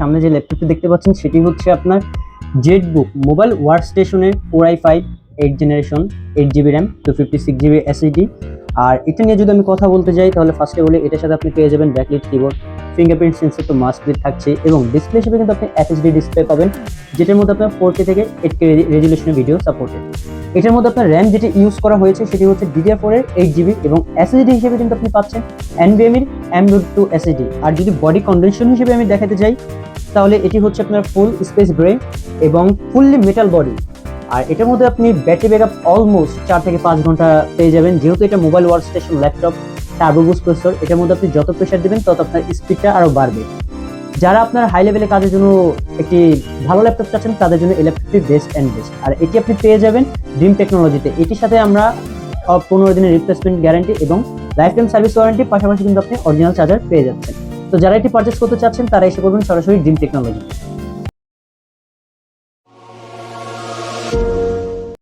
সামনে যে ল্যাপটপটি দেখতে পাচ্ছেন সেটি হচ্ছে আপনার জেটবুক মোবাইল ওয়ার্ক স্টেশনের Core i5 8 generation 8GB RAM 256GB SSD। আর এটা নিয়ে যদি আমি কথা বলতে যাই তাহলে ফার্স্টে বলি এটার সাথে আপনি পেয়ে যাবেন ব্যাকলাইট কিবোর্ড, ফিঙ্গারপ্রিন্ট সেন্সর তো মাস্ট বি থাকছে, এবং ডিসপ্লে হিসেবে কিন্তু আপনি FHD ডিসপ্লে পাবেন, যেটার মধ্যে আপনার 4K থেকে 8K রেজুলেশনের ভিডিও সাপোর্টেড। এটার মধ্যে আপনার র্যাম যেটি ইউজ করা হয়েছে সেটি হচ্ছে DDR4 এর 8GB, এবং SSD হিসেবে কিন্তু আপনি পাচ্ছেন NVMe এর M.2 SSD। আর যদি বডি কন্ডেনশন হিসেবে আমি দেখাতে যাই তাহলে এটি হচ্ছে আপনার ফুল স্পেস গ্রে এবং ফুললি মেটাল বডি। আর এটার মধ্যে আপনি ব্যাটারি ব্যাকআপ অলমোস্ট 4 থেকে 5 ঘন্টা পেয়ে যাবেন, যেহেতু এটা mobile work station laptop turbo boost processor. এটার মধ্যে আপনি যত প্রেসার দিবেন তত আপনার স্পিডটা আরো বাড়বে। যারা আপনার হাই লেভেলে কাজের জন্য একটি ভালো ল্যাপটপ চাচ্ছেন তাদের জন্য এই ল্যাপটপটি বেস্ট অ্যান্ড বেস্ট। আর এটি আপনি পেয়ে যাবেন ড্রিম টেকনোলজিতে। এটির সাথে আমরা 15 দিনের রিপ্লেসমেন্ট গ্যারান্টি এবং লাইফ টাইম সার্ভিস ওয়ারেন্টি, পাশাপাশি কিন্তু আপনি অরিজিনাল চার্জার পেয়ে যাচ্ছেন। তো যারা এটি পারচেস করতে চাচ্ছেন তারা এসে করবেন সরাসরি ড্রিম টেকনোলজি।